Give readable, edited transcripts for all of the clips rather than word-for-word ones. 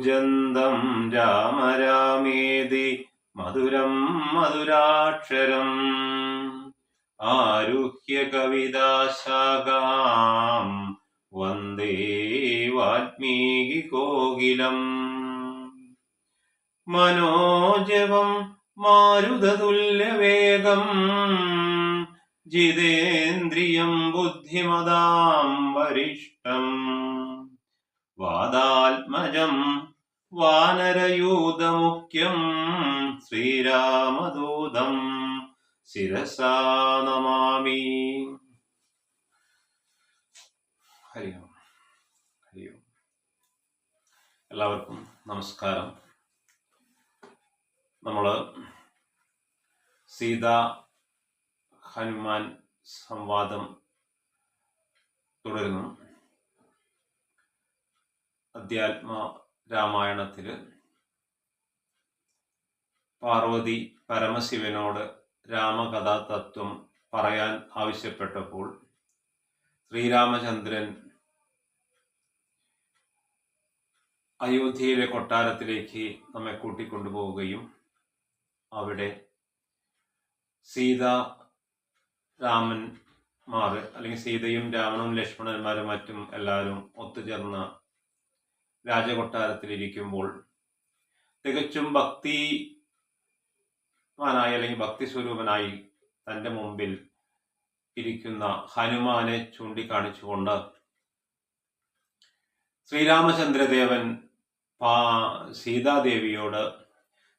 കൂജന്തം രാമ രാമേതി മധുരം മധുരാക്ഷരം ആരുഹ്യ കവിതാശാഖാം വന്ദേ വാൽമീകി കോകിലം. മനോജവം മാരുതതുല്യവേഗം ജിതേന്ദ്രിയം ബുദ്ധിമതാം വരിഷ്ടം വാദാത്മജം വാനരയൂഥമുഖ്യം ശ്രീരാമദൂതം ശിരസാ നമാമി. ഹരി ഓം. ഹരി ഓം. എല്ലാവർക്കും നമസ്കാരം. നമ്മൾ സീതാ ഹനുമാൻ സംവാദം തുടരുന്നു. അധ്യാത്മ രാമായണത്തില് പാർവതി പരമശിവനോട് രാമകഥാതത്വം പറയാൻ ആവശ്യപ്പെട്ടപ്പോൾ ശ്രീരാമചന്ദ്രൻ അയോധ്യയിലെ കൊട്ടാരത്തിലേക്ക് നമ്മെ കൂട്ടിക്കൊണ്ടുപോവുകയും അവിടെ സീത രാമന്മാർ അല്ലെങ്കിൽ സീതയും രാവണനും ലക്ഷ്മണന്മാരും മറ്റും എല്ലാവരും ഒത്തുചേർന്ന രാജകൊട്ടാരത്തിലിരിക്കുമ്പോൾ തികച്ചും ഭക്തിമാനായി അല്ലെങ്കിൽ ഭക്തി സ്വരൂപനായി തൻ്റെ മുമ്പിൽ ഇരിക്കുന്ന ഹനുമാനെ ചൂണ്ടിക്കാണിച്ചുകൊണ്ട് ശ്രീരാമചന്ദ്രദേവൻ സീതാദേവിയോട്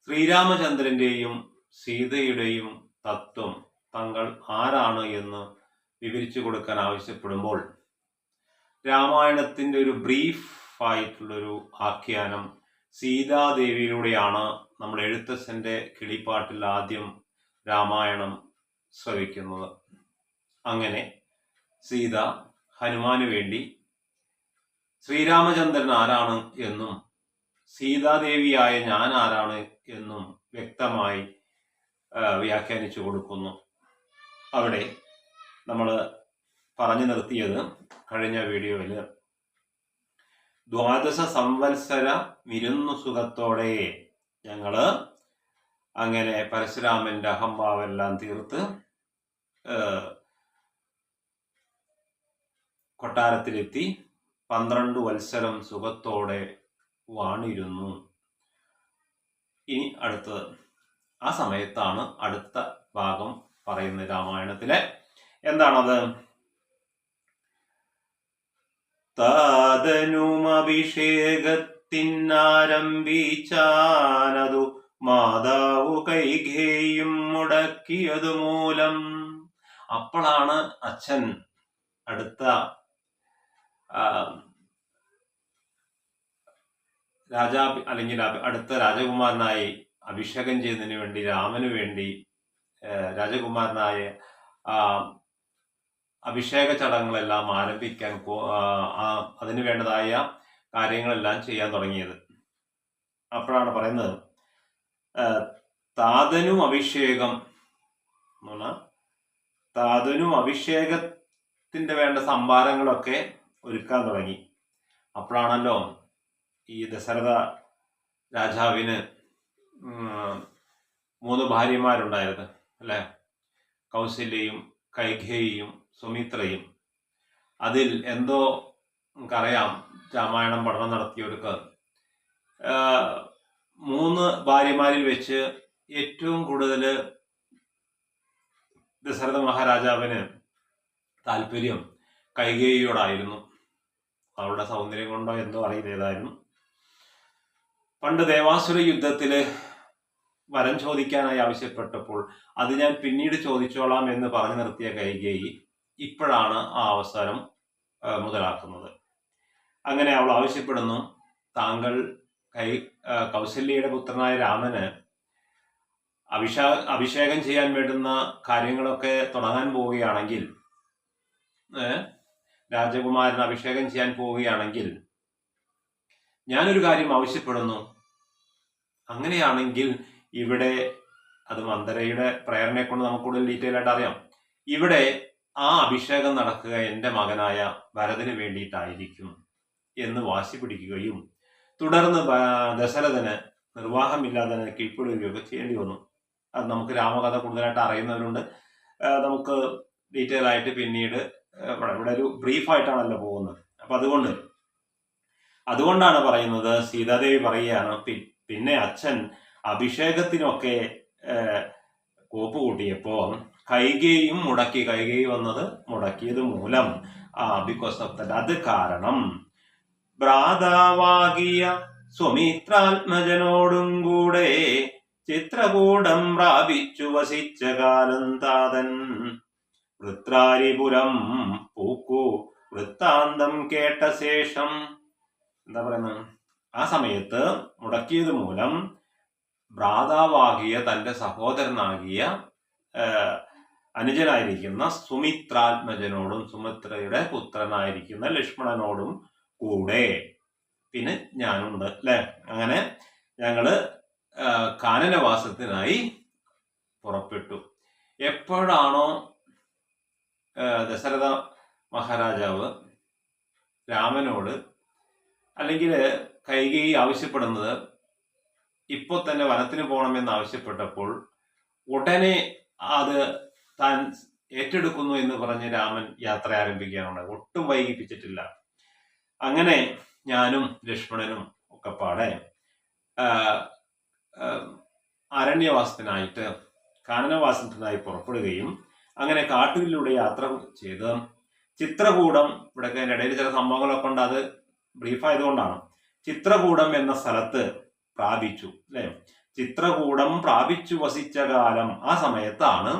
ശ്രീരാമചന്ദ്രന്റെയും സീതയുടെയും തത്വം തങ്ങൾ ആരാണ് എന്ന് വിവരിച്ചു കൊടുക്കാൻ ആവശ്യപ്പെടുമ്പോൾ രാമായണത്തിന്റെ ഒരു ബ്രീഫ് ആയിട്ടുള്ളൊരു ആഖ്യാനം സീതാദേവിയിലൂടെയാണ് നമ്മൾ എഴുത്തച്ഛൻ്റെ കിളിപ്പാട്ടിൽ ആദ്യം രാമായണം ശ്രവിക്കുന്നത്. അങ്ങനെ സീത ഹനുമാന് വേണ്ടി ശ്രീരാമചന്ദ്രൻ ആരാണ് എന്നും സീതാദേവിയായ ഞാൻ ആരാണ് എന്നും വ്യക്തമായി വ്യാഖ്യാനിച്ചു കൊടുക്കുന്നു. അവിടെ നമ്മൾ പറഞ്ഞു നിർത്തിയത് കഴിഞ്ഞ വീഡിയോയിൽ ദ്വാദശ സംവത്സര വിരുന്നു സുഖത്തോടെ ഞങ്ങള് അങ്ങനെ പരശുരാമന്റെ അഹംഭാവെല്ലാം തീർത്ത് കൊട്ടാരത്തിലെത്തി 12 വത്സരം സുഖത്തോടെ വാണിരുന്നു. ഇനി അടുത്തത് ആ സമയത്താണ് അടുത്ത ഭാഗം പറയുന്നത് രാമായണത്തിലെ. എന്താണത്? താതനുമഭിഷേകത്തിനാരംഭിച്ചാനതു മാതാവു കൈകേയും മുടക്കിയതു മൂലം. അപ്പോഴാണ് അച്ഛൻ അടുത്ത അല്ലെങ്കിൽ അടുത്ത രാജകുമാരനായി അഭിഷേകം ചെയ്യുന്നതിന് വേണ്ടി രാമന് വേണ്ടി രാജകുമാരനായ അഭിഷേക ചടങ്ങുകളെല്ലാം ആരംഭിക്കാൻ അതിന് വേണ്ടതായ കാര്യങ്ങളെല്ലാം ചെയ്യാൻ തുടങ്ങിയത്. അപ്പോഴാണ് പറയുന്നത് താതനും അഭിഷേകം എന്ന് പറഞ്ഞാൽ താതനും അഭിഷേകത്തിന്റെ വേണ്ട സംഭാരങ്ങളൊക്കെ ഒരുക്കാൻ തുടങ്ങി. അപ്പോഴാണല്ലോ ഈ ദശരഥ രാജാവിന് 3 ഭാര്യമാരുണ്ടായിരുന്നു അല്ലെ? കൗസല്യയും കൈകേയിയും സുമിത്രയും. അതിൽ എന്തോ നമുക്കറിയാം, രാമായണം പഠനം നടത്തിയവർക്ക് 3 ഭാര്യമാരിൽ വെച്ച് ഏറ്റവും കൂടുതൽ ദശരഥ മഹാരാജാവിന് താല്പര്യം കൈകേയിയോടായിരുന്നു. അവളുടെ സൗന്ദര്യം കൊണ്ടോ എന്തോ അറിയില്ലേതായിരുന്നു. പണ്ട് ദേവാസുര യുദ്ധത്തില് വരം ചോദിക്കാനായി ആവശ്യപ്പെട്ടപ്പോൾ അത് ഞാൻ പിന്നീട് ചോദിച്ചോളാം എന്ന് പറഞ്ഞു നിർത്തിയ കൈകേയി ഇപ്പോഴാണ് ആ അവസരം മുതലാക്കുന്നത്. അങ്ങനെ അവൾ ആവശ്യപ്പെടുന്നു, താങ്കൾ കൗസല്യയുടെ പുത്രനായ രാമന് അഭിഷേകം ചെയ്യാൻ വേണ്ടുന്ന കാര്യങ്ങളൊക്കെ തുടങ്ങാൻ പോവുകയാണെങ്കിൽ, രാജകുമാരൻ അഭിഷേകം ചെയ്യാൻ പോവുകയാണെങ്കിൽ ഞാനൊരു കാര്യം ആവശ്യപ്പെടുന്നു. അങ്ങനെയാണെങ്കിൽ ഇവിടെ അത് മന്ദരയുടെ പ്രേരണയെ കൊണ്ട് നമുക്ക് കൂടുതൽ ഡീറ്റെയിൽ ആയിട്ട് അറിയാം. ഇവിടെ ആ അഭിഷേകം നടക്കുക എൻ്റെ മകനായ ഭരതന് വേണ്ടിയിട്ടായിരിക്കും എന്ന് വാശി പിടിക്കുകയും തുടർന്ന് ദശരഥന് നിർവാഹമില്ലാതെ കീഴ്പ്പെടുകയൊക്കെ ചെയ്യേണ്ടി വന്നു. അത് നമുക്ക് രാമകഥ കൂടുതലായിട്ട് അറിയുന്നവരുണ്ട്. നമുക്ക് ഡീറ്റെയിൽ ആയിട്ട് പിന്നീട് ഇവിടെ ഒരു ബ്രീഫായിട്ടാണല്ലോ പോകുന്നത്. അപ്പൊ അതുകൊണ്ടാണ് പറയുന്നത്, സീതാദേവി പറയുകയാണ്, പിന്നെ അച്ഛൻ അഭിഷേകത്തിനൊക്കെ കോപ്പ് കൂട്ടിയപ്പോ കൈകേയും മുടക്കി. കൈകേയി മുടക്കിയത് മൂലം ബിക്കോസ് ഓഫ് ദാറ്റ്, അത് കാരണം ഭ്രാതാവാകിയ സ്വമിത്രാത്മജനോടും കൂടെ ചിത്രകൂടം പ്രാപിച്ചു വസിച്ച കാലം താതൻ വൃത്രാരിപുരം പൂക്കു വൃത്താന്തം കേട്ട ശേഷം. എന്താ പറയുന്നത്? ആ സമയത്ത് മുടക്കിയത് മൂലം ഭ്രാതാവാകിയ തന്റെ സഹോദരനാകിയ അനുജനായിരിക്കുന്ന സുമിത്രാത്മജനോടും സുമിത്രയുടെ പുത്രനായിരിക്കുന്ന ലക്ഷ്മണനോടും കൂടെ പിന്നെ ഞാനുണ്ട് അല്ലെ. അങ്ങനെ ഞങ്ങള് കാനനവാസത്തിനായി പുറപ്പെട്ടു. എപ്പോഴാണോ ദശരഥ മഹാരാജാവ് രാമനോട് അല്ലെങ്കിൽ കൈകേയി ആവശ്യപ്പെടുന്നത് ഇപ്പോൾ തന്നെ വനത്തിന് പോകണമെന്ന് ആവശ്യപ്പെട്ടപ്പോൾ ഉടനെ അത് താൻ ഏറ്റെടുക്കുന്നു എന്ന് പറഞ്ഞ് രാമൻ യാത്ര ആരംഭിക്കുകയാണ്. ഒട്ടും വൈകിപ്പിച്ചിട്ടില്ല. അങ്ങനെ ഞാനും ലക്ഷ്മണനും ഒക്കെ പാടെ അരണ്യവാസത്തിനായിട്ട് കാനനവാസത്തിനായി പുറപ്പെടുകയും അങ്ങനെ കാട്ടിലൂടെ യാത്ര ചെയ്ത് ചിത്രകൂടം, ഇവിടെ ഇടയിൽ ചില സംഭവങ്ങളൊക്കെ ഉണ്ട്, അത് ബ്രീഫായതുകൊണ്ടാണ്, ചിത്രകൂടം എന്ന സ്ഥലത്ത് പ്രാപിച്ചു അല്ലെ. ചിത്രകൂടം പ്രാപിച്ചു വസിച്ച കാലം, ആ സമയത്താണ്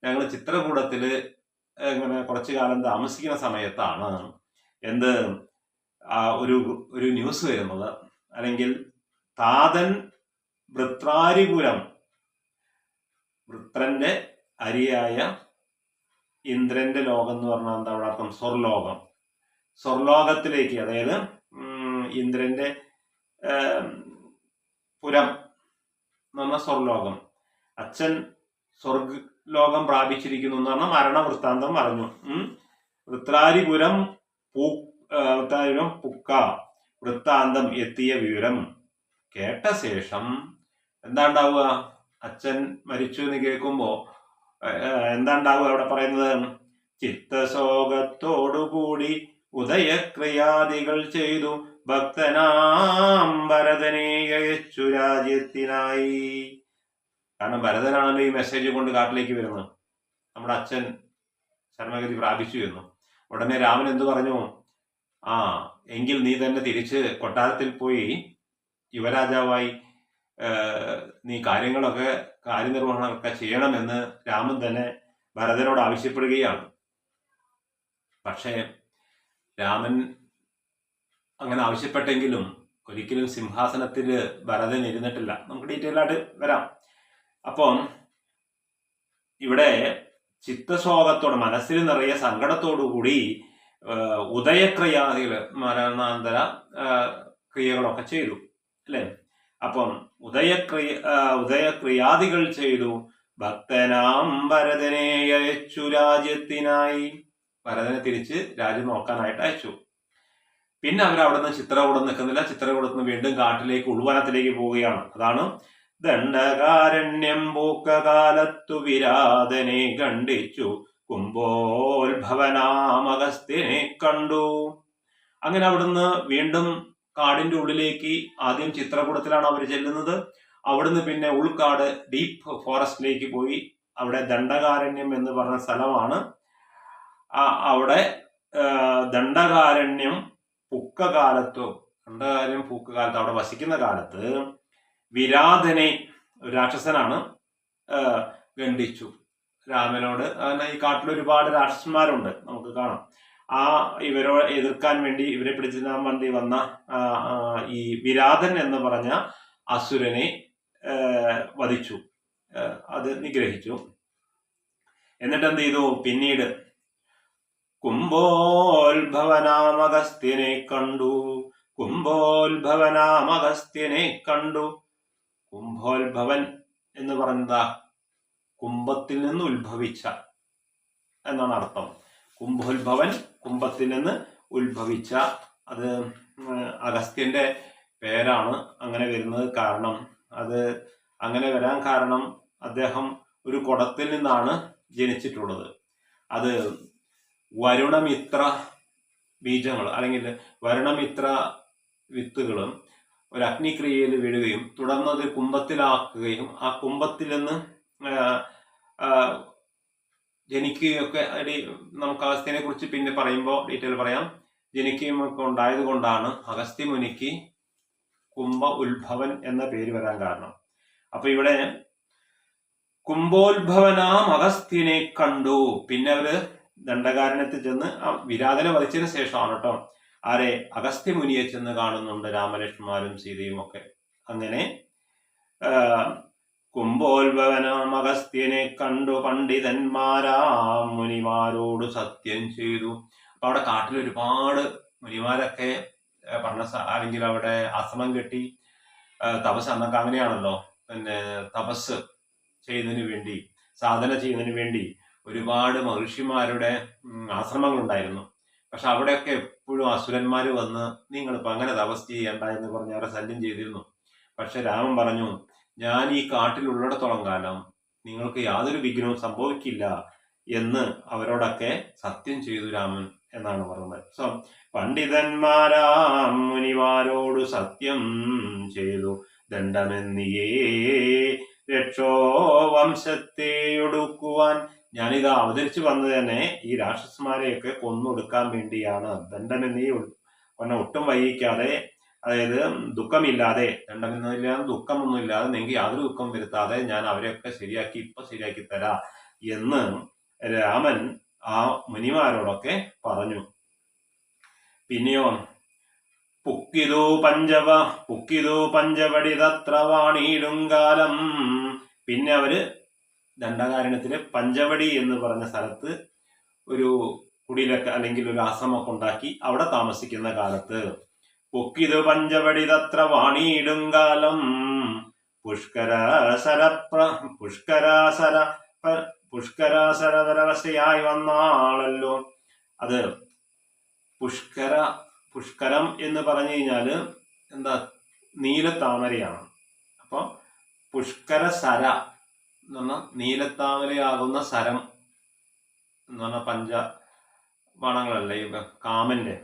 ഞങ്ങൾ ചിത്രകൂടത്തില് ഇങ്ങനെ കുറച്ചു കാലം താമസിക്കുന്ന സമയത്താണ് ഒരു ന്യൂസ് വരുന്നത്, അല്ലെങ്കിൽ താതൻ വൃത്രാരിപുരം, വൃത്രന്റെ അരിയായ ഇന്ദ്രന്റെ ലോകം എന്ന് പറഞ്ഞാൽ എന്താ അവിടെ അർത്ഥം? സ്വർലോകം. സ്വർലോകത്തിലേക്ക്, അതായത് ഇന്ദ്രന്റെ പുരം എന്ന് പറഞ്ഞാൽ സ്വർലോകം, അച്ഛൻ സ്വർഗലോകം പ്രാപിച്ചിരിക്കുന്നു എന്ന് പറഞ്ഞാൽ മരണവൃത്താന്തം പറഞ്ഞു. വൃത്രാരിപുരം പുക്ക വൃത്താന്തം എത്തിയ വിവരം കേട്ട ശേഷം എന്താ ഉണ്ടാവുക? അച്ഛൻ മരിച്ചു എന്ന് കേൾക്കുമ്പോ എന്താ ഉണ്ടാവുക? അവിടെ പറയുന്നത്, ചിത്തശോകത്തോടുകൂടി ഉദയക്രിയാദികൾ ചെയ്തു ഭക്തനാം ഭരതനെ അയച്ചു രാജ്യത്തിനായി. കാരണം ഭരതനാണല്ലോ ഈ മെസ്സേജ് കൊണ്ട് കാട്ടിലേക്ക് വരുന്നത്. നമ്മുടെ അച്ഛൻ ശരണഗതി പ്രാപിച്ചു എന്നു. ഉടനെ രാമൻ എന്തു പറഞ്ഞു? എങ്കിൽ നീ തന്നെ തിരിച്ച് കൊട്ടാരത്തിൽ പോയി യുവരാജാവായി നീ കാര്യനിർവഹണമൊക്കെ ചെയ്യണമെന്ന് രാമൻ തന്നെ ഭരതനോട് ആവശ്യപ്പെടുകയാണ്. പക്ഷേ രാമൻ അങ്ങനെ ആവശ്യപ്പെട്ടെങ്കിലും ഒരിക്കലും സിംഹാസനത്തിൽ ഭരതൻ ഇരുന്നിട്ടില്ല. നമുക്ക് ഡീറ്റെയിൽ ആയിട്ട് വരാം. അപ്പം ഇവിടെ ചിത്തശോകത്തോടെ, മനസ്സിൽ നിറയെ സങ്കടത്തോടുകൂടി ഉദയക്രിയാദികൾ, മരണാന്തര ക്രിയകളൊക്കെ ചെയ്തു അല്ലെ. അപ്പം ഉദയക്രിയാദികൾ ചെയ്തു ഭക്തനാം ഭരതനെ അയച്ചു രാജ്യത്തിനായി. ഭരതനെ തിരിച്ച് രാജ്യം നോക്കാനായിട്ട് അയച്ചു. പിന്നെ അവരവിടെ നിന്ന് ചിത്രകൂടം നിൽക്കുന്നില്ല. ചിത്രകൂടത്ത് നിന്ന് വീണ്ടും കാട്ടിലേക്ക്, ഉൾവനത്തിലേക്ക് പോവുകയാണ്. അതാണ് ദണ്ഡകാരണ്യം പൂക്കകാലത്തു വിരാതനെ ഖണ്ഡിച്ചു കുംഭോത്ഭവനാമഗസ്ത്യനെ കണ്ടു. അങ്ങനെ അവിടുന്ന് വീണ്ടും കാടിന്റെ ഉള്ളിലേക്ക്, ആദ്യം ചിത്രകൂടത്തിലാണ് അവർ ചെല്ലുന്നത്. അവിടുന്ന് പിന്നെ ഉൾക്കാട്, ഡീപ്പ് ഫോറസ്റ്റിലേക്ക് പോയി. അവിടെ ദണ്ഡകാരണ്യം എന്ന് പറഞ്ഞ സ്ഥലമാണ്. അവിടെ ദണ്ഡകാരണ്യം പൂക്കകാലത്ത് അവിടെ വസിക്കുന്ന കാലത്ത് വിരാതനെ, ഒരു രാക്ഷസനാണ്, ഖണ്ഡിച്ചു രാമനോട്. അങ്ങനെ ഈ കാട്ടിൽ ഒരുപാട് രാക്ഷസന്മാരുണ്ട്, നമുക്ക് കാണാം. ഇവരോട് എതിർക്കാൻ വേണ്ടി, ഇവരെ പിടിച്ചിടാൻ വേണ്ടി വന്ന ഈ വിരാതൻ എന്ന് പറഞ്ഞ അസുരനെ വധിച്ചു, അത് നിഗ്രഹിച്ചു. എന്നിട്ട് എന്ത് ചെയ്തു? പിന്നീട് കുംഭോത്ഭവനാമഗസ്ത്യനെ കണ്ടു. കുംഭോത്ഭവൻ എന്ന് പറയുന്നത് കുംഭത്തിൽ നിന്ന് ഉത്ഭവിച്ച എന്നാണ് അർത്ഥം. കുംഭോത്ഭവൻ, കുംഭത്തിൽ നിന്ന് ഉത്ഭവിച്ച. അത് അഗസ്ത്യന്റെ പേരാണ് അങ്ങനെ വരുന്നത്. കാരണം അത് അങ്ങനെ വരാൻ കാരണം അദ്ദേഹം ഒരു കുടത്തിൽ നിന്നാണ് ജനിച്ചിട്ടുള്ളത്. അത് വരുണമിത്ര ബീജങ്ങൾ അല്ലെങ്കിൽ വരുണമിത്ര വിത്തുകളും ഒരു അഗ്നിക്രിയയിൽ വീഴുകയും തുടർന്ന് അത് കുംഭത്തിലാക്കുകയും ആ കുംഭത്തിൽ നിന്ന് ജനിക്കുകയൊക്കെ നമുക്ക് അഗസ്ത്യനെ കുറിച്ച് പിന്നെ പറയുമ്പോൾ ഡീറ്റെയിൽ പറയാം. ജനിക്കുകയും ഒക്കെ ഉണ്ടായത് കൊണ്ടാണ് അഗസ്ത്യ മുനിക്ക് കുംഭ ഉത്ഭവൻ എന്ന പേര് വരാൻ കാരണം. അപ്പൊ ഇവിടെ കുംഭോത്ഭവനാം അഗസ്ത്യനെ കണ്ടു. പിന്നെ അവര് ദണ്ഡകാരണ്യത്തിൽ ചെന്ന് വിരാതന വധിച്ചതിന് ശേഷമാണ് കേട്ടോ ആരെ അഗസ്ത്യ മുനിയെ ചെന്ന് കാണുന്നുണ്ട്, രാമലക്ഷ്മണന്മാരും സീതയും ഒക്കെ. അങ്ങനെ കുംഭോത്ഭവനാം അഗസ്ത്യനെ കണ്ടു പണ്ഡിതന്മാരാം മുനിമാരോട് സത്യം ചെയ്തു. അപ്പൊ അവിടെ കാട്ടിൽ ഒരുപാട് മുനിമാരൊക്കെ അല്ലെങ്കിൽ അവിടെ ആശ്രമം കെട്ടി തപസ്, അന്നൊക്കെ അങ്ങനെയാണല്ലോ, പിന്നെ തപസ് ചെയ്യുന്നതിന് വേണ്ടി, സാധന ചെയ്യുന്നതിന് വേണ്ടി ഒരുപാട് മഹർഷിമാരുടെ ആശ്രമങ്ങൾ ഉണ്ടായിരുന്നു. പക്ഷെ അവിടെയൊക്കെ എപ്പോഴും അസുരന്മാർ വന്ന് നിങ്ങളിപ്പോ അങ്ങനെ തപസ് ചെയ്യണ്ട എന്ന് പറഞ്ഞ് അവരെ ശല്യം ചെയ്തിരുന്നു. പക്ഷെ രാമൻ പറഞ്ഞു, ഞാൻ ഈ കാട്ടിലുള്ളിടത്തോളം കാലം നിങ്ങൾക്ക് യാതൊരു വിഘ്നവും സംഭവിക്കില്ല എന്ന് അവരോടൊക്കെ സത്യം ചെയ്തു രാമൻ എന്നാണ് പറയുന്നത്. പണ്ഡിതന്മാരാം മുനിമാരോട് സത്യം ചെയ്തു ദണ്ഡമെന്നിയേ രക്ഷോ വംശത്തെ ഒടുക്കുവാൻ. ഞാനിത് അവതരിച്ചു വന്നത് തന്നെ ഈ രാക്ഷസന്മാരെയൊക്കെ കൊന്നൊടുക്കാൻ വേണ്ടിയാണ്. ദണ്ഡമെന്നിയെ ഒട്ടും വൈകിക്കാതെ, അതായത് ദുഃഖമില്ലാതെ, ദണ്ഡമെന്നില്ലാതെ ദുഃഖമൊന്നുമില്ലാതെ, നിങ്ങൾക്ക് യാതൊരു ദുഃഖം വരുത്താതെ ഞാൻ അവരെയൊക്കെ ശരിയാക്കി തരാ എന്ന് രാമൻ ആ മുനിമാരോടൊക്കെ പറഞ്ഞു. പിന്നെയോ പുക്കിതു പഞ്ചവടി തത്ര വാണിയിടുങ്കാലം. പിന്നെ അവര് ദണ്ഡകാരണ്യത്തിലെ പഞ്ചവടി എന്ന് പറഞ്ഞ സ്ഥലത്ത് ഒരു കുടിലൊക്കെ അല്ലെങ്കിൽ ഒരു ആശ്രമമൊക്കെ ഉണ്ടാക്കി അവിടെ താമസിക്കുന്ന കാലത്ത് പൊക്കിതു പഞ്ചവടി തത്ര വാണിയിടുങ്കാലം പുഷ്കരാസരവരവശയായി വന്നാളല്ലോ. അത് പുഷ്കരം എന്ന് പറഞ്ഞു കഴിഞ്ഞാല് എന്താ, നീലത്താമരയാണ്. അപ്പൊ പുഷ്കര സര എന്ന് പറഞ്ഞാൽ നീലത്താമരയാകുന്ന സരം എന്ന് പറഞ്ഞാൽ പഞ്ചബാണങ്ങളല്ലേ കാമന്റെ.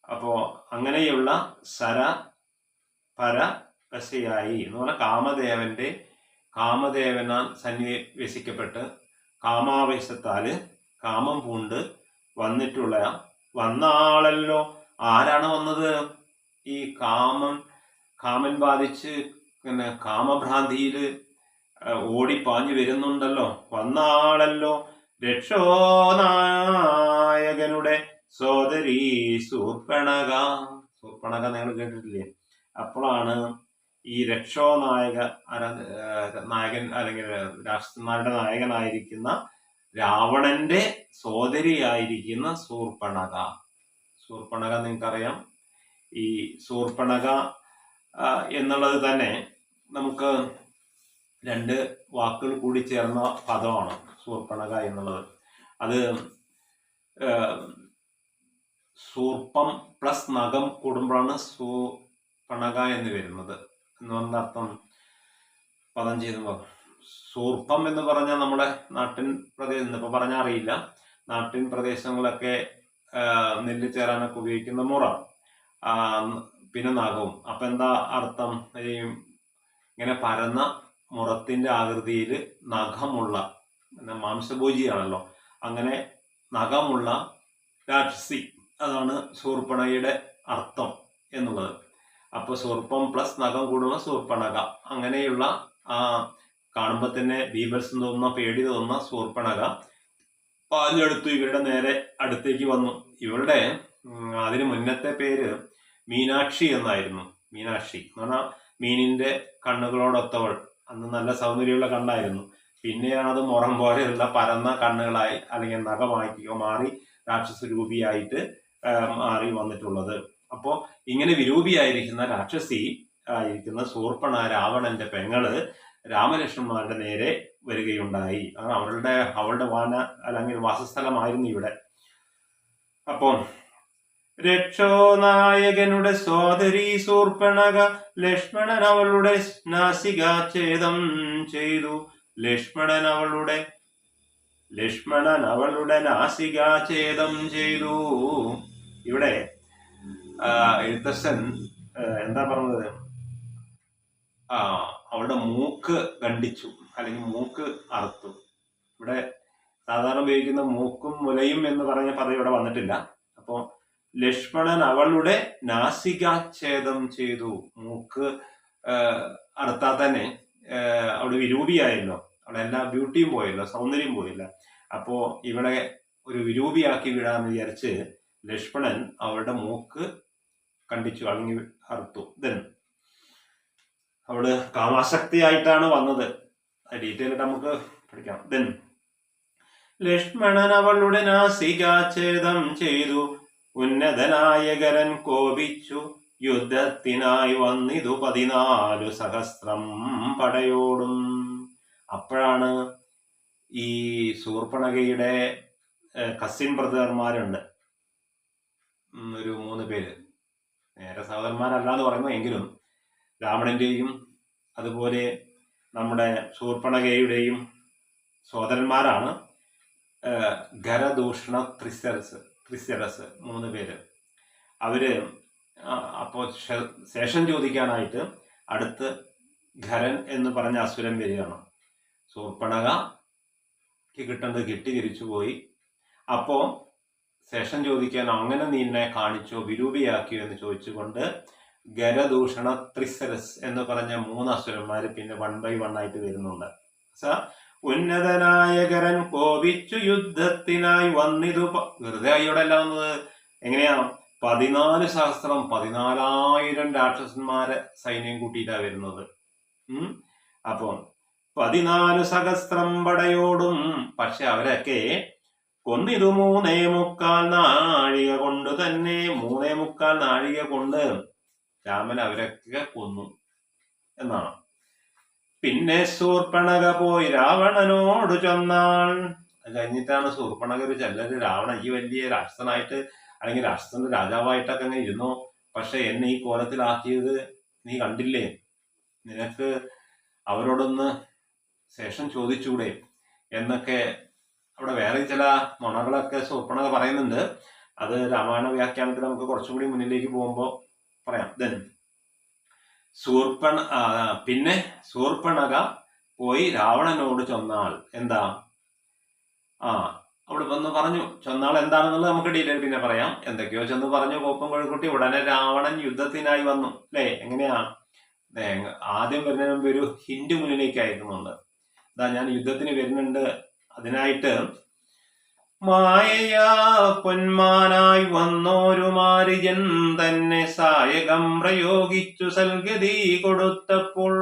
അപ്പോ അങ്ങനെയുള്ള സര പരവശയായി എന്ന് പറഞ്ഞാൽ കാമദേവനാൽ സന്നിവേശിക്കപ്പെട്ട് കാമാവേശത്താല് കാമം പൂണ്ട് വന്നാളല്ലോ. ആരാണ് വന്നത്? ഈ കാമൻ ബാധിച്ച് പിന്നെ കാമഭ്രാന്തിയില് ഓടിപ്പാഞ്ഞു വരുന്നുണ്ടല്ലോ, വന്നാളല്ലോ. രക്ഷോനായകനുടെ സോദരി ശൂർപ്പണഖ നിങ്ങൾ കേട്ടിട്ടില്ലേ? അപ്പോഴാണ് ഈ നായകൻ അല്ലെങ്കിൽ രാക്ഷസന്മാരുടെ നായകനായിരിക്കുന്ന രാവണന്റെ സോദരിയായിരിക്കുന്ന ശൂർപ്പണഖ നിങ്ങൾക്കറിയാം. ഈ ശൂർപ്പണഖ എന്നുള്ളത് തന്നെ നമുക്ക് രണ്ട് വാക്കുകൾ കൂടി ചേർന്ന പദമാണ് ശൂർപ്പണഖ എന്നുള്ളത്. അത് ശൂർപ്പം പ്ലസ് നഖം കൂടുമ്പോഴാണ് ശൂർപ്പണഖ എന്ന് വരുന്നത്. എന്ന് പറഞ്ഞ അർത്ഥം പദം ചെയ്യുമ്പോൾ ശൂർപ്പം എന്ന് പറഞ്ഞാൽ നമ്മുടെ നാട്ടിൻ പ്രദേശം, ഇപ്പൊ പറഞ്ഞാൽ അറിയില്ല, നാട്ടിൻ പ്രദേശങ്ങളൊക്കെ നെല്ല് ചേരാനൊക്കെ ഉപയോഗിക്കുന്ന മുറ, പിന്നെ നഖവും. അപ്പൊ എന്താ അർത്ഥം? ഇങ്ങനെ പരന്ന മുറത്തിന്റെ ആകൃതിയിൽ നഖമുള്ള, മാംസഭോജിയാണല്ലോ, അങ്ങനെ നഖമുള്ള രാക്ഷസി, അതാണ് ശൂർപ്പണഖയുടെ അർത്ഥം എന്നുള്ളത്. അപ്പൊ ശൂർപ്പം പ്ലസ് നഖം കൂടുമ്പോൾ ശൂർപ്പണഖ. അങ്ങനെയുള്ള കാണുമ്പോൾ തന്നെ ബീഭത്സം തോന്നുന്ന, പേടി തോന്നുന്ന ശൂർപ്പണഖ പാഞ്ഞെടുത്തു ഇവരുടെ നേരെ അടുത്തേക്ക് വന്നു. ഇവരുടെ അതിന് മുന്നത്തെ പേര് മീനാക്ഷി എന്നായിരുന്നു. മീനാക്ഷി എന്ന് പറഞ്ഞാൽ മീനിന്റെ കണ്ണുകളോടൊത്തവൾ. അന്ന് നല്ല സൗന്ദര്യമുള്ള കണ്ണായിരുന്നു. പിന്നെയാണ് അത് മുറം പോലെയുള്ള പരന്ന കണ്ണുകളായി അല്ലെങ്കിൽ നഖമാക്കി മാറി രാക്ഷസ രൂപിയായിട്ട് മാറി വന്നിട്ടുള്ളത്. അപ്പോ ഇങ്ങനെ വിരൂപിയായിരിക്കുന്ന രാക്ഷസി ആയിരിക്കുന്ന ശൂർപ്പണ, രാവണന്റെ പെങ്ങള് രാമലക്ഷ്മണന്മാരുടെ നേരെ വരികയുണ്ടായി. അവളുടെ വാന അല്ലെങ്കിൽ വാസസ്ഥലമായിരുന്നു ഇവിടെ. അപ്പം രക്ഷോനായകനുടെ സോദരി ശൂർപ്പണഖ ലക്ഷ്മണൻ അവളുടെ നാസികാച്ഛേദം ചെയ്തു. ലക്ഷ്മണൻ അവളുടെ നാസികാച്ഛേദം ചെയ്തു. ഇവിടെ എഴുത്തച്ഛൻ എന്താ പറഞ്ഞത്? അവളുടെ മൂക്ക് ഖണ്ഡിച്ചു, അല്ലെങ്കിൽ മൂക്ക് അറുത്തു. ഇവിടെ സാധാരണ ഉപയോഗിക്കുന്ന മൂക്കും മുലയും എന്ന് പറഞ്ഞ പദം ഇവിടെ വന്നിട്ടില്ല. അപ്പോ ലക്ഷ്മണൻ അവളുടെ നാസികാച്ഛേദം ചെയ്തു. മൂക്ക് അറുത്താൽ തന്നെ അവള് വിരൂപിയായല്ലോ, അവളെ എല്ലാ ബ്യൂട്ടിയും പോയല്ലോ, സൗന്ദര്യം പോയില്ല. അപ്പോ ഇവിടെ ഒരു വിരൂപിയാക്കി വിടാന്ന് വിചാരിച്ച് ലക്ഷ്മണൻ അവളുടെ മൂക്ക് ഖണ്ഡിച്ചു, അല്ലെങ്കിൽ അറുത്തു. ദെൻ അവള് കാമാസക്തിയായിട്ടാണ് വന്നത്. ഡീറ്റെയിൽ ആയിട്ട് നമുക്ക് പഠിക്കാം. ദെൻ ലക്ഷ്മണൻ അവളുടെ നാസികാച്ഛേദം ചെയ്തു. ഉന്നതനായകരൻ കോപിച്ചു. യുദ്ധത്തിനായി വന്നിതു 14 സഹസ്രം പടയോടും. അപ്പോഴാണ് ഈ ശൂർപ്പണഖയുടെ കസിൻ ബ്രദർമാരുണ്ട്, ഒരു 3 പേര്. നേരെ സഹോദരന്മാരല്ല എന്ന് പറയുന്നു, എങ്കിലും രാവണന്റെയും അതുപോലെ നമ്മുടെ ശൂർപ്പണഖയുടെയും സഹോദരന്മാരാണ് ഖരദൂഷണ ത്രിസരസ് 3 പേര്. അവര് അപ്പോൾ ശേഷം ചോദിക്കാനായിട്ട് അടുത്ത് ഖരൻ എന്ന് പറഞ്ഞ അസുരൻ വരികയാണ്. ശൂർപ്പണഖയ്ക്ക് കിട്ടേണ്ടത് കിട്ടി, തിരിച്ചുപോയി. അപ്പോ ശേഷം ചോദിക്കാൻ അങ്ങനെ നിന്നെ കാണിച്ചോ, വിരൂപിയാക്കിയോ എന്ന് ചോദിച്ചുകൊണ്ട് ഖരദൂഷണ ത്രിസരസ് എന്ന് പറഞ്ഞ 3 അസുരന്മാര് പിന്നെ 1 by 1 ആയിട്ട് വരുന്നുണ്ട്. ഉന്നതനായകരൻ കോപിച്ചു യുദ്ധത്തിനായി വന്നിതു. വെറുതെ അയ്യോടെ അല്ല വന്നത്. എങ്ങനെയാ? 14 സഹസ്രം 14,000 രാക്ഷസന്മാരെ സൈന്യം കൂട്ടിയിട്ടാ വരുന്നത്. അപ്പൊ 14 സഹസ്രം പടയോടും. പക്ഷെ അവരൊക്കെ കൊന്നിതു 3.25 നാഴിക കൊണ്ട് തന്നെ. 3.25 നാഴിക കൊണ്ട് രാമൻ അവരൊക്കെ കൊന്നു എന്നാണ്. പിന്നെ ശൂർപ്പണഖ പോയി രാവണനോട് ചൊന്നാൾ. അത് കഴിഞ്ഞിട്ടാണ് ശൂർപ്പണഖ ഒരു ചെല്ലര്, രാവണ ഈ വലിയ രാക്ഷസനായിട്ട് അല്ലെങ്കിൽ രാക്ഷസന്റെ രാജാവായിട്ടൊക്കെ അങ്ങനെ ഇരുന്നു, പക്ഷെ എന്നെ ഈ കോലത്തിലാക്കിയത് നീ കണ്ടില്ലേ? നിനക്ക് അവരോടൊന്ന് ശേഷം ചോദിച്ചൂടെ എന്നൊക്കെ അവിടെ വേറെ ചില നുണകളൊക്കെ ശൂർപ്പണഖ പറയുന്നുണ്ട്. അത് രാമായണ വ്യാഖ്യാനത്തിൽ നമുക്ക് കുറച്ചുകൂടി മുന്നിലേക്ക് പോകുമ്പോൾ പറയാം. ദെൻ പിന്നെ ശൂർപ്പണഖ പോയി രാവണനോട് ചൊന്നാൾ. എന്താ? അവിടെ വന്ന് പറഞ്ഞു. ചൊന്നാൾ എന്താണെന്നുള്ളത് നമുക്ക് ഡീറ്റെയിൽ പിന്നെ പറയാം. എന്തൊക്കെയോ ചെന്ന് പറഞ്ഞു കോപ്പം കോഴിക്കുട്ടി. ഉടനെ രാവണൻ യുദ്ധത്തിനായി വന്നു. അല്ലേ? എങ്ങനെയാ? ആദ്യം വരുന്നതിന് മുമ്പ് ഒരു ഹിന്റ് മുന്നിലേക്ക് അയക്കുന്നുണ്ട്. ഞാൻ യുദ്ധത്തിന് വരുന്നുണ്ട്, അതിനായിട്ട് മായയാ പൊന്മാനായി വന്നോരു മാരിജൻ തന്നെ സായകം പ്രയോഗിച്ചു സൽഗതി കൊടുത്തപ്പോൾ.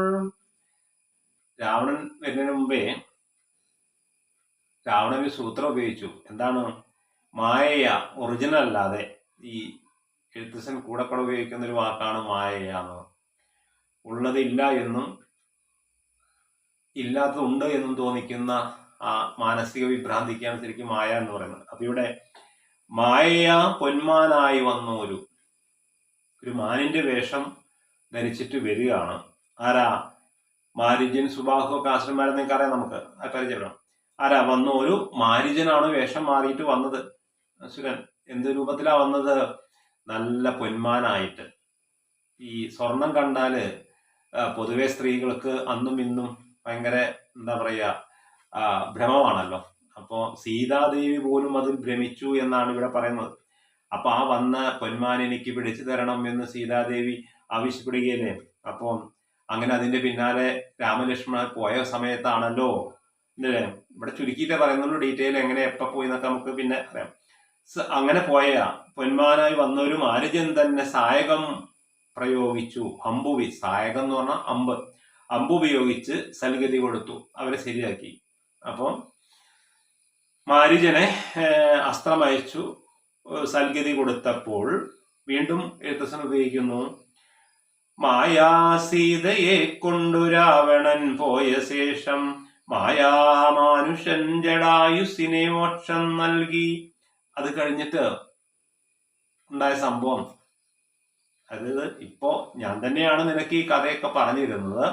രാവണൻ വരുന്നതിന് മുമ്പേ രാവണൻ ഒരു സൂത്രം ഉപയോഗിച്ചു. എന്താണ്? മായയ, ഒറിജിനൽ അല്ലാതെ. ഈ എഴുത്തച്ഛൻ കൂടെ ഉപയോഗിക്കുന്ന ഒരു വാക്കാണ് മായയ എന്ന്. ഉള്ളതില്ല എന്നും ഇല്ലാത്തതുണ്ട് എന്നും തോന്നിക്കുന്ന ആ മാനസിക വിഭ്രാന്തിക്കാണ് ശരിക്കും മായ എന്ന് പറയുന്നത്. അപ്പൊ ഇവിടെ മായ പൊന്മാനായി വന്ന ഒരു മാനിന്റെ വേഷം ധരിച്ചിട്ട് വരികയാണ്. ആരാ? മാരിജൻ, സുബാഹു ഒക്കെ ആശ്രമമാരെ നിങ്ങൾക്ക് അറിയാം, നമുക്ക് പരിചയപ്പെടാം. ആരാ? വന്ന ഒരു മാരിജനാണ് വേഷം മാറിയിട്ട് വന്നത്. അസുരൻ എന്ത് രൂപത്തിലാ വന്നത്? നല്ല പൊന്മാനായിട്ട്. ഈ സ്വർണം കണ്ടാല് പൊതുവെ സ്ത്രീകൾക്ക് അന്നും ഇന്നും ഭയങ്കര എന്താ പറയാ ഭ്രമമാണല്ലോ. അപ്പോ സീതാദേവി പോലും അതിൽ ഭ്രമിച്ചു എന്നാണ് ഇവിടെ പറയുന്നത്. അപ്പൊ ആ വന്ന പൊന്മാൻ എനിക്ക് പിടിച്ചു തരണം എന്ന് സീതാദേവി ആവശ്യപ്പെടുകയല്ലേ. അപ്പോൾ അങ്ങനെ അതിന്റെ പിന്നാലെ രാമലക്ഷ്മണൻ പോയ സമയത്താണല്ലോ. അല്ലേ? ഇവിടെ ചുരുക്കിയിട്ടേ പറയുന്നുള്ളൂ, ഡീറ്റെയിൽ എങ്ങനെ എപ്പോ പോയി എന്നൊക്കെ നമുക്ക് പിന്നെ അറിയാം. അങ്ങനെ പോയ പൊന്മാനായി വന്നൊരു മാരുജൻ തന്നെ സായകം പ്രയോഗിച്ചു. സായകം എന്ന് പറഞ്ഞാൽ അമ്പ് ഉപയോഗിച്ച് സൽഗതി കൊടുത്തു, അവരെ ശരിയാക്കി. അപ്പം മാരുജനെ അസ്ത്രമയച്ചു സൽഗതി കൊടുത്തപ്പോൾ വീണ്ടും എഴുത്തച്ഛൻ ഉപയോഗിക്കുന്നു. മായാസീതയെ കൊണ്ടു രാവണൻ പോയ ശേഷം മായാമാനുഷൻ ജടായുസിനെ മോക്ഷം നൽകി. അത് കഴിഞ്ഞിട്ട് ഉണ്ടായ സംഭവം. അതായത് ഇപ്പോ ഞാൻ തന്നെയാണ് നിനക്ക് ഈ കഥയൊക്കെ പറഞ്ഞു തരുന്നത്,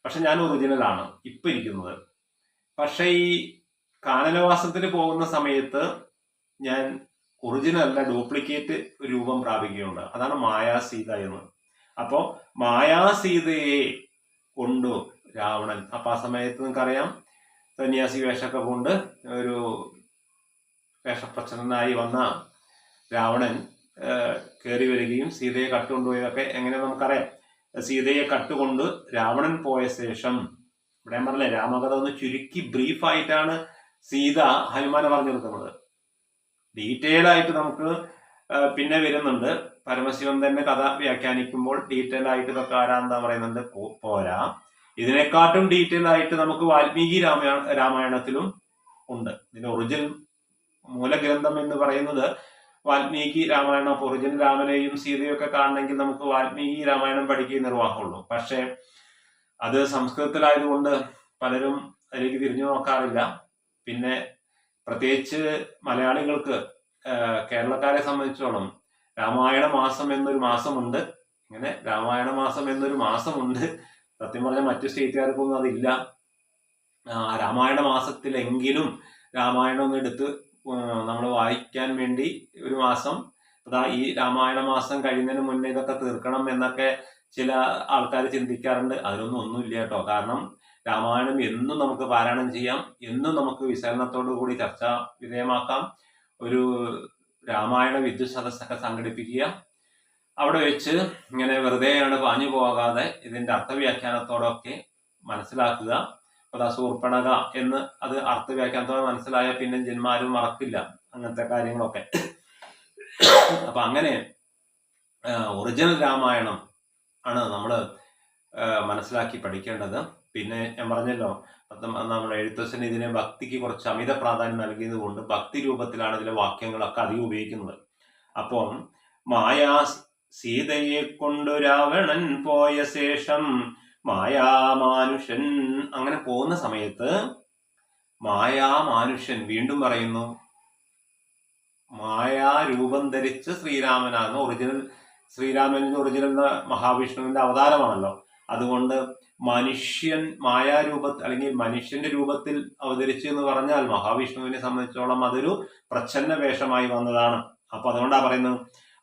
പക്ഷെ ഞാൻ ഒറിജിനലാണ് ഇപ്പൊ ഇരിക്കുന്നത്. പക്ഷെ ഈ കാനനവാസത്തിന് പോകുന്ന സമയത്ത് ഞാൻ ഒറിജിനൽ അല്ല, ഡ്യൂപ്ലിക്കേറ്റ് രൂപം പ്രാപിക്കുകയുണ്ട്. അതാണ് മായാസീത എന്ന്. അപ്പോ മായാസീതയെ കൊണ്ടു രാവണൻ, അപ്പൊ ആ സമയത്ത് നിങ്ങൾക്കറിയാം സന്യാസി വേഷമൊക്കെ കൊണ്ട് ഒരു വേഷപ്രച്ഛന്നനായി വന്ന രാവണൻ കയറി വരികയും സീതയെ കട്ടുകൊണ്ടുപോയതൊക്കെ എങ്ങനെ നമുക്കറിയാം. സീതയെ കട്ടുകൊണ്ട് രാവണൻ പോയ ശേഷം, ഇവിടെ ഞാൻ പറഞ്ഞില്ലേ രാമകഥ ഒന്ന് ചുരുക്കി ബ്രീഫായിട്ടാണ് സീത ഹനുമാനെ പറഞ്ഞു കൊടുക്കുന്നത്. ഡീറ്റെയിൽ ആയിട്ട് നമുക്ക് പിന്നെ വരുന്നുണ്ട്. പരമശിവൻ തന്നെ കഥ വ്യാഖ്യാനിക്കുമ്പോൾ ഡീറ്റെയിൽ ആയിട്ട് ഇതൊക്കെ ആരാന്താ പറയുന്നുണ്ട് പോരാ. ഇതിനെക്കാട്ടും ഡീറ്റെയിൽ ആയിട്ട് നമുക്ക് വാൽമീകി രാമായണത്തിലും ഉണ്ട്. ഇതിന്റെ ഒറിജിനൽ മൂലഗ്രന്ഥം എന്ന് പറയുന്നത് വാൽമീകി രാമായണം. ഒറിജിനൽ രാമനെയും സീതയും ഒക്കെ കാണണമെങ്കിൽ നമുക്ക് വാൽമീകി രാമായണം പഠിക്കുക നിർവാഹമുള്ളൂ. പക്ഷെ അത് സംസ്കൃതത്തിലായതുകൊണ്ട് പലരും അതിലേക്ക് തിരിഞ്ഞു നോക്കാറില്ല. പിന്നെ പ്രത്യേകിച്ച് മലയാളികൾക്ക്, കേരളക്കാരെ സംബന്ധിച്ചോളം രാമായണ മാസം എന്നൊരു മാസമുണ്ട്. ഇങ്ങനെ രാമായണ മാസം എന്നൊരു മാസമുണ്ട്. സത്യം പറഞ്ഞാൽ മറ്റു സ്റ്റേറ്റുകാർക്കൊന്നും അതില്ല. രാമായണ മാസത്തിലെങ്കിലും രാമായണം ഒന്ന് എടുത്ത് നമ്മൾ വായിക്കാൻ വേണ്ടി ഒരു മാസം, ഈ രാമായണ മാസം കഴിയുന്നതിന് മുന്നേ ഇതൊക്കെ തീർക്കണം എന്നൊക്കെ ചില ആൾക്കാർ ചിന്തിക്കാറുണ്ട്. അതിലൊന്നും ഒന്നുമില്ല കേട്ടോ. കാരണം രാമായണം എന്നും നമുക്ക് പാരായണം ചെയ്യാം, എന്നും നമുക്ക് വിശകലനത്തോടു കൂടി ചർച്ച വിധേയമാക്കാം. ഒരു രാമായണ വിദ്യുത് സദസ്സൊക്കെ സംഘടിപ്പിക്കുക, അവിടെ വെച്ച് ഇങ്ങനെ വെറുതെയാണ് പാഞ്ഞു പോകാതെ ഇതിന്റെ അർത്ഥവ്യാഖ്യാനത്തോടൊക്കെ മനസ്സിലാക്കുക. സൂർപ്പണക എന്ന് അത് അർത്ഥവ്യാഖ്യാനത്തോടെ മനസ്സിലായ പിന്നെ ജന്മാരും മറക്കില്ല അങ്ങനത്തെ കാര്യങ്ങളൊക്കെ. അപ്പൊ അങ്ങനെ ഒറിജിനൽ രാമായണം ആണ് നമ്മൾ മനസ്സിലാക്കി പഠിക്കേണ്ടത്. പിന്നെ ഞാൻ പറഞ്ഞല്ലോ, നമ്മുടെ എഴുത്തച്ഛൻ ഇതിനെ ഭക്തിക്ക് കുറച്ച് അമിത പ്രാധാന്യം നൽകിയത് കൊണ്ട് ഭക്തി രൂപത്തിലാണ് ഇതിലെ വാക്യങ്ങളൊക്കെ അധികം ഉപയോഗിക്കുന്നത്. അപ്പം മായാ സീതയെ കൊണ്ടു രാവണൻ പോയ ശേഷം മായാമാനുഷൻ, അങ്ങനെ പോകുന്ന സമയത്ത് മായാമാനുഷൻ, വീണ്ടും പറയുന്നു മായാരൂപം ധരിച്ച് ശ്രീരാമനാകുന്ന ഒറിജിനൽ ശ്രീരാമന്റെ ഒറിജിനൽ മഹാവിഷ്ണുവിന്റെ അവതാരമാണല്ലോ. അതുകൊണ്ട് മനുഷ്യൻ മായാരൂപത്തിൽ അല്ലെങ്കിൽ മനുഷ്യന്റെ രൂപത്തിൽ അവതരിച്ചു എന്ന് പറഞ്ഞാൽ മഹാവിഷ്ണുവിനെ സംബന്ധിച്ചോളം അതൊരു പ്രച്ഛന്ന വേഷമായി വന്നതാണ്. അപ്പൊ അതുകൊണ്ടാ പറയുന്നത്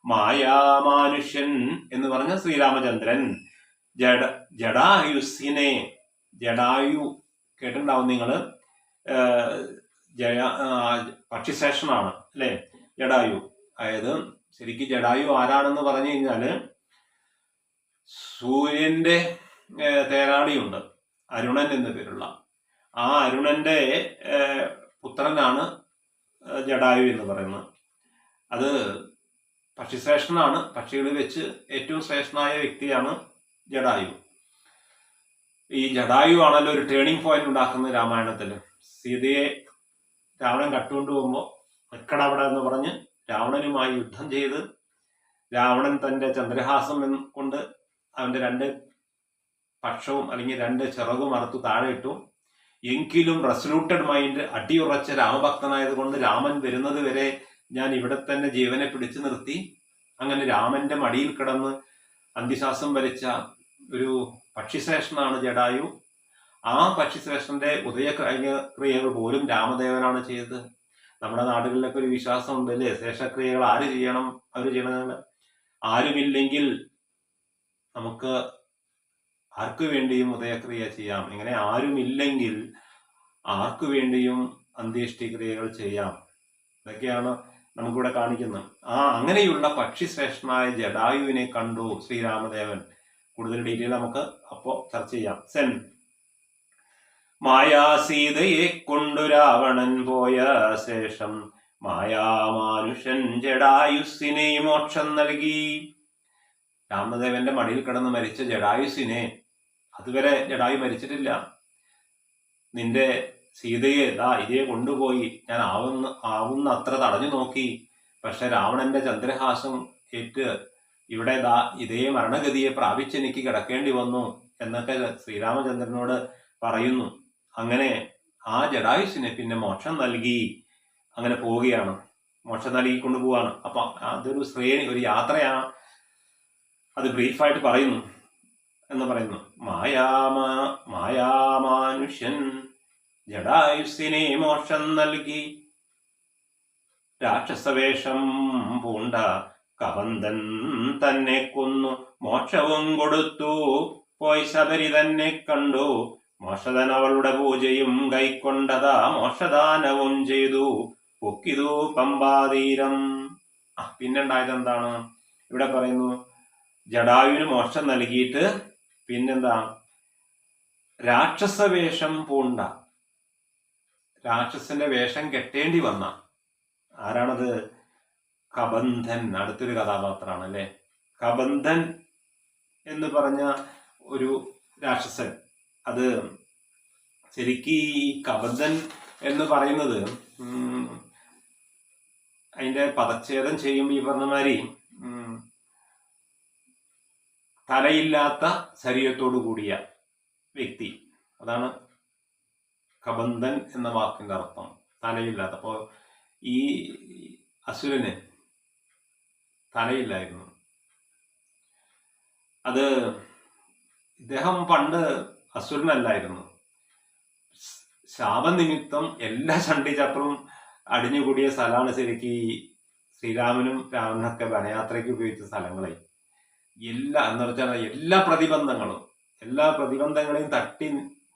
മായാമാനുഷ്യൻ എന്ന് പറഞ്ഞ ശ്രീരാമചന്ദ്രൻ ജഡായുസിനെ, ജഡായു കേട്ടിട്ടുണ്ടാവും നിങ്ങള്, പക്ഷിശേഷനാണ് അല്ലെ ജഡായു. അതായത് ശരിക്കും ജഡായു ആരാണെന്ന് പറഞ്ഞു കഴിഞ്ഞാല് സൂര്യന്റെ തേരാളിയുണ്ട് അരുണൻ എന്ന പേരുള്ള, ആ അരുണന്റെ പുത്രനാണ് ജഡായു എന്ന് പറയുന്നത്. അത് പക്ഷിശ്രേഷ്ഠനാണ്, പക്ഷികളിൽ വെച്ച് ഏറ്റവും ശ്രേഷ്ഠനായ വ്യക്തിയാണ് ജഡായു. ഈ ജഡായു ആണല്ലോ ഒരു ടേണിംഗ് പോയിന്റ് ഉണ്ടാക്കുന്നത് രാമായണത്തിൽ. സീതയെ രാവണൻ കട്ടുകൊണ്ടുപോകുമ്പോൾ നിക്കടവിടെ എന്ന് പറഞ്ഞ് രാവണനുമായി യുദ്ധം ചെയ്ത് രാവണൻ തന്റെ ചന്ദ്രഹാസം കൊണ്ട് അവന്റെ രണ്ട് പക്ഷവും അല്ലെങ്കിൽ രണ്ട് ചിറകും അറുത്തു താഴെ ഇട്ടു. എങ്കിലും റെസൊല്യൂട്ടഡ് മൈൻഡ്, അടിയുറച്ച രാമഭക്തനായത് കൊണ്ട് രാമൻ വരുന്നത് വരെ ഞാൻ ഇവിടെ തന്നെ ജീവനെ പിടിച്ചു നിർത്തി. അങ്ങനെ രാമന്റെ മടിയിൽ കിടന്ന് അന്ത്യശ്വാസം വലിച്ച ഒരു പക്ഷിശ്രേഷ്ഠനാണ് ജഡായു. ആ പക്ഷിശ്രേഷ്ഠന്റെ ഉദയക്രിയകൾ പോലും രാമദേവനാണ് ചെയ്തത്. നമ്മുടെ നാടുകളിലൊക്കെ ഒരു വിശ്വാസം ഉണ്ട് അല്ലേ, ശേഷക്രിയകൾ ആര് ചെയ്യണം, അവര് ചെയ്യണമെന്ന്. ആരുമില്ലെങ്കിൽ നമുക്ക് ആർക്കു വേണ്ടിയും ഉദയക്രിയ ചെയ്യാം. ഇങ്ങനെ ആരുമില്ലെങ്കിൽ ആർക്കു വേണ്ടിയും അന്ത്യേഷ്ടിക്രിയകൾ ചെയ്യാം. ഇതൊക്കെയാണ് നമുക്കിവിടെ കാണിക്കുന്നത്. അങ്ങനെയുള്ള പക്ഷിശ്രേഷ്ഠനായ ജഡായുവിനെ കണ്ടു ശ്രീരാമദേവൻ. കൂടുതൽ ഡീറ്റെയിൽ നമുക്ക് അപ്പോ ചർച്ച ചെയ്യാം. സെൻ മായാസീതയെ കൊണ്ടു രാവണൻ പോയ ശേഷം മായാമാനുഷൻ ജഡായുസിനെ മോക്ഷം നൽകി. രാമദേവന്റെ മടിയിൽ കിടന്ന് മരിച്ച ജഡായുസിനെ, അതുവരെ ജഡായു മരിച്ചിട്ടില്ല, നിന്റെ സീതയെ ഇതേ കൊണ്ടുപോയി ഞാൻ ആവുന്ന അത്ര തടഞ്ഞു നോക്കി. പക്ഷെ രാവണന്റെ ചന്ദ്രഹാസം ഏറ്റ് ഇവിടെ ഇതേ മരണഗതിയെ പ്രാപിച്ചെനിക്ക് കിടക്കേണ്ടി വന്നു എന്നൊക്കെ ശ്രീരാമചന്ദ്രനോട് പറയുന്നു. അങ്ങനെ ആ ജഡായുസിനെ പിന്നെ മോക്ഷം നൽകി അങ്ങനെ പോവുകയാണ്. മോക്ഷം നൽകിക്കൊണ്ട് പോവാണ്. അപ്പൊ അതൊരു ശ്രേണി, ഒരു യാത്രയാണ്. അത് ബ്രീഫായിട്ട് പറയുന്നു എന്ന് പറയുന്നു. മായാമാനുഷ്യൻ ജഡായുസിനെ മോക്ഷം നൽകി രാക്ഷസവേഷം പൂണ്ട കബന്ധൻ തന്നെ കൊന്നു മോക്ഷവും കൊടുത്തു പോയി ശബരി തന്നെ കണ്ടു മോക്ഷദൻ അവളുടെ പൂജയും കൈക്കൊണ്ടതാ മോക്ഷദാനവും ചെയ്തു പൊക്കിതു പമ്പാതീരം. പിന്നുണ്ടായത് എന്താണ്? ഇവിടെ പറയുന്നു, ജഡായുവിന് മോക്ഷം നൽകിയിട്ട് പിന്നെന്താ, രാക്ഷസവേഷം പൂണ്ട, രാക്ഷസന്റെ വേഷം കെട്ടേണ്ടി വന്ന ആരാണത്? കബന്ധൻ. അടുത്തൊരു കഥാപാത്രമാണ് അല്ലെ. കബന്ധൻ എന്ന് പറഞ്ഞ ഒരു രാക്ഷസൻ. അത് ശരിക്കും ഈ കബന്ധൻ എന്ന് പറയുന്നത് അതിന്റെ പദച്ഛേദം ചെയ്യുമ്പോൾ ഈ പറഞ്ഞ മാതിരി തലയില്ലാത്ത ശരീരത്തോടു കൂടിയ വ്യക്തി, അതാണ് കബന്ധൻ എന്ന വാക്കിന്റെ അർത്ഥം, തലയില്ലാത്ത. അപ്പോൾ ഈ അസുരന് തലയില്ലായിരുന്നു. അത് ഇദ്ദേഹം പണ്ട് അസുരനല്ലായിരുന്നു. ശാപനിമിത്തം എല്ലാ ചണ്ഡിചക്രവും അടിഞ്ഞുകൂടിയ സ്ഥലമാണ് ശരിക്കും ഈ ശ്രീരാമനും രാവണനൊക്കെ വനയാത്രയ്ക്ക് ഉപയോഗിച്ച സ്ഥലങ്ങളെ. എന്ന് വെച്ചാൽ എല്ലാ പ്രതിബന്ധങ്ങളെയും തട്ടി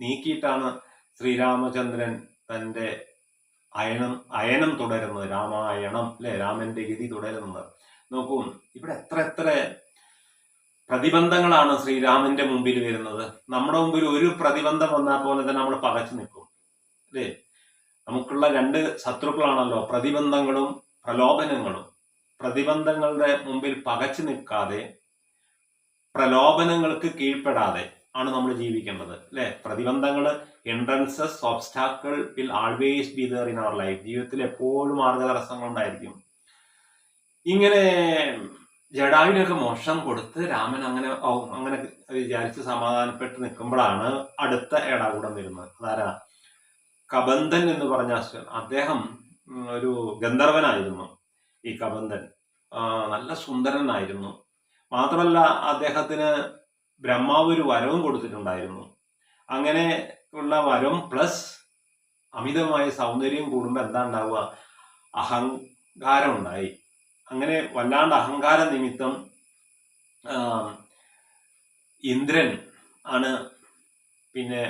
നീക്കിയിട്ടാണ് ശ്രീരാമചന്ദ്രൻ തൻ്റെ അയനം തുടരുന്നത്, രാമായണം അല്ലെ, രാമന്റെ ഗതി തുടരുന്നത്. നോക്കൂ, ഇവിടെ എത്ര പ്രതിബന്ധങ്ങളാണ് ശ്രീരാമന്റെ മുമ്പിൽ വരുന്നത്. നമ്മുടെ മുമ്പിൽ ഒരു പ്രതിബന്ധം വന്നാൽ പോലെ തന്നെ നമ്മൾ പകച്ചു നിൽക്കും അല്ലേ. നമുക്കുള്ള രണ്ട് ശത്രുക്കളാണല്ലോ പ്രതിബന്ധങ്ങളും പ്രലോഭനങ്ങളും. പ്രതിബന്ധങ്ങളുടെ മുമ്പിൽ പകച്ചു നിൽക്കാതെ പ്രലോഭനങ്ങൾക്ക് കീഴ്പ്പെടാതെ ആണ് നമ്മൾ ജീവിക്കേണ്ടത് അല്ലെ. പ്രതിബന്ധങ്ങൾ, entrances, obstacle will always be there in our life. ജീവിതത്തിൽ എപ്പോഴും മാർഗതടസ്സങ്ങൾ ഉണ്ടായിരിക്കും. ഇങ്ങനെ ജഡായുവിനൊക്കെ മോക്ഷം കൊടുത്ത് രാമൻ അങ്ങനെ വിചാരിച്ച് സമാധാനപ്പെട്ട് നിൽക്കുമ്പോഴാണ് അടുത്ത ഏടാകൂടം വരുന്നത്. അതാരാ? കബന്ധൻ എന്ന് പറഞ്ഞ അസുരൻ. അദ്ദേഹം ഒരു ഗന്ധർവനായിരുന്നു. ഈ കബന്ധൻ നല്ല സുന്ദരനായിരുന്നു. മാത്രമല്ല അദ്ദേഹത്തിന് ബ്രഹ്മാവ് ഒരു വരവും കൊടുത്തിട്ടുണ്ടായിരുന്നു. അങ്ങനെ ഉള്ള വരം പ്ലസ് അമിതമായ സൗന്ദര്യം കൂടുമ്പോൾ എന്താ ഉണ്ടാവുക? അഹങ്കാരം ഉണ്ടായി. അങ്ങനെ വല്ലാണ്ട് അഹങ്കാര നിമിത്തം ഇന്ദ്രൻ ആണ് പിന്നെ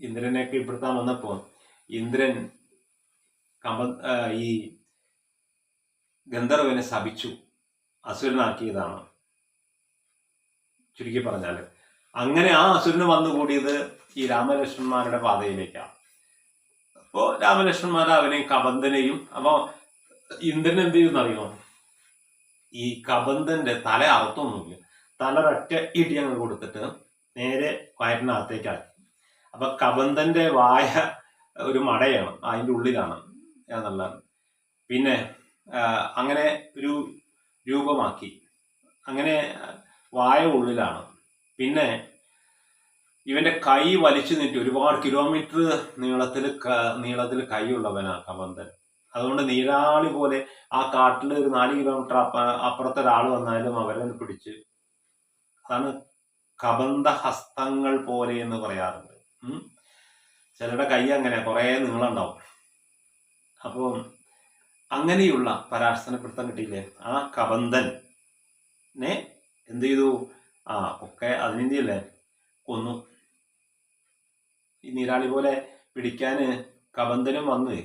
ഇന്ദ്രനെ കീഴ്പ്പെടുത്താൻ വന്നപ്പോ ഇന്ദ്രൻ ഈ ഗന്ധർവനെ ശപിച്ചു, അസുരനാക്കിയതാണ് ചുരുക്കി പറഞ്ഞാല്. അങ്ങനെ ആ അസുരന് വന്നുകൂടിയത് ഈ രാമലക്ഷ്മണന്മാരുടെ പാതയിലേക്കാണ്. അപ്പോ രാമലക്ഷ്മണന്മാർ അവനെയും കബന്ധനെയും, അപ്പൊ ഇന്ദ്രൻ എന്ത് ചെയ്യുന്നറിയോ? ഈ കബന്ധന്റെ തല അർത്ഥമൊന്നുമില്ല, തലൊരൊറ്റ ഇടി അങ്ങ് കൊടുത്തിട്ട് നേരെ വയറ്റിനകത്തേക്കാക്കി. അപ്പൊ കബന്ധന്റെ വായ ഒരു മടയാണ്, അതിൻ്റെ ഉള്ളിലാണ് എന്നുള്ളത്. പിന്നെ അങ്ങനെ ഒരു രൂപമാക്കി, അങ്ങനെ വായ ഉള്ളിലാണ്. പിന്നെ ഇവന്റെ കൈ വലിച്ചു നീട്ടി, ഒരുപാട് കിലോമീറ്റർ നീളത്തിൽ കൈയുള്ളവനാ കബന്ധൻ. അതുകൊണ്ട് നീരാളി പോലെ ആ കാട്ടിൽ ഒരു 4 കിലോമീറ്റർ അപ്പുറത്തെ ഒരാൾ വന്നാലും അവരെ പിടിച്ച്, അതാണ് കബന്ധ ഹസ്തങ്ങൾ പോലെ എന്ന് പറയാറുണ്ട്. ചിലരുടെ കൈ അങ്ങനെ കുറെ നീളം ഉണ്ടാവും. അപ്പോൾ അങ്ങനെയുള്ള പരാശരപ്പെടുത്താൻ കിട്ടിയില്ലേ? ആ കബന്ധനെ എന്ത് ചെയ്തു? ഒക്കെ അതിനെന്തിയല്ലേ കൊന്നു. ഈ നീരാളി പോലെ പിടിക്കാന് കബന്ധനും വന്ന്,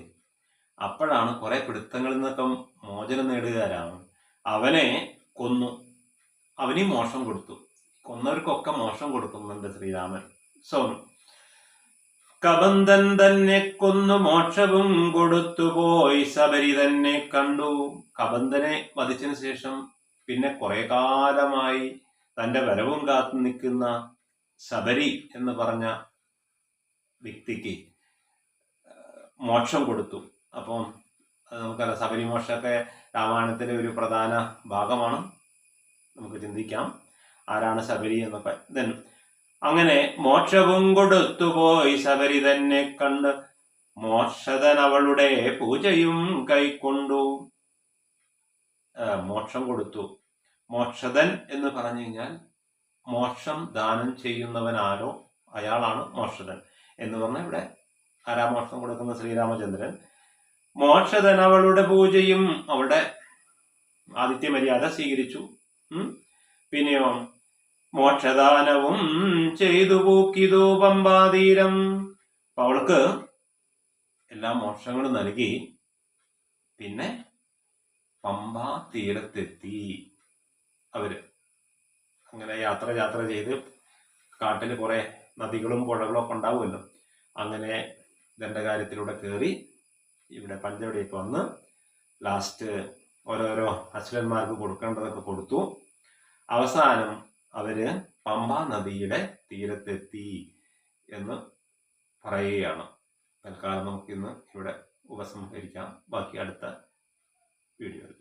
അപ്പോഴാണ് കുറെ പിടുത്തങ്ങളിൽ നിന്നൊക്കെ മോചനം നേടുകയാരാണ്. അവനെ കൊന്നു, അവനെയും മോക്ഷം കൊടുത്തു. കൊന്നവർക്കൊക്കെ മോക്ഷം കൊടുക്കുന്നുണ്ട് ശ്രീരാമൻ. സോ കബന്ധൻ തന്നെ കൊന്നു മോക്ഷവും കൊടുത്തുപോയി ശബരി തന്നെ കണ്ടു. കബന്ധനെ വധിച്ചതിന് ശേഷം പിന്നെ കുറെ കാലമായി തന്റെ വരവും കാത്തു നിൽക്കുന്ന ശബരി എന്ന് പറഞ്ഞ വ്യക്തിക്ക് മോക്ഷം കൊടുത്തു. അപ്പം നമുക്കറിയാം, ശബരി മോക്ഷമൊക്കെ രാമായണത്തിലെ ഒരു പ്രധാന ഭാഗമാണ്. നമുക്ക് ചിന്തിക്കാം ആരാണ് ശബരി എന്നൊക്കെ. ദെൻ അങ്ങനെ മോക്ഷവും കൊടുത്തുപോയി ശബരി തന്നെ കണ്ട് മോക്ഷതൻ അവളുടെ പൂജയും കൈക്കൊണ്ടു. മോക്ഷം കൊടുത്തു. മോക്ഷദൻ എന്ന് പറഞ്ഞു കഴിഞ്ഞാൽ മോക്ഷം ദാനം ചെയ്യുന്നവനാരോ അയാളാണ് മോക്ഷദൻ എന്ന് പറഞ്ഞാൽ ഇവിടെ ആരാ മോക്ഷം കൊടുക്കുന്ന? ശ്രീരാമചന്ദ്രൻ. മോക്ഷദൻ അവളുടെ പൂജയും അവളുടെ ആദിത്യ മര്യാദ സ്വീകരിച്ചു. പിന്നെയോ മോക്ഷദാനവും ചെയ്തു പൂക്കിതു പമ്പാതീരം. അവൾക്ക് എല്ലാ മോക്ഷങ്ങളും നൽകി. പിന്നെ പമ്പാ തീരത്തെത്തി അവര്. അങ്ങനെ യാത്ര ചെയ്ത് കാട്ടിൽ കുറെ നദികളും പുഴകളും ഒക്കെ ഉണ്ടാവുമല്ലോ. അങ്ങനെ ദണ്ഡകാര്യത്തിലൂടെ കയറി ഇവിടെ പഞ്ചവടിയൊക്കെ വന്ന് ലാസ്റ്റ് ഓരോരോ അസുരന്മാർക്ക് കൊടുക്കേണ്ടതൊക്കെ കൊടുത്തു. അവസാനം അവര് പമ്പ നദിയുടെ തീരത്തെത്തി എന്ന് പറയുകയാണ്. തൽക്കാലം നമുക്കിന്ന് ഇവിടെ ഉപസംഹരിക്കാം. ബാക്കി അടുത്ത വീഡിയോയിൽ.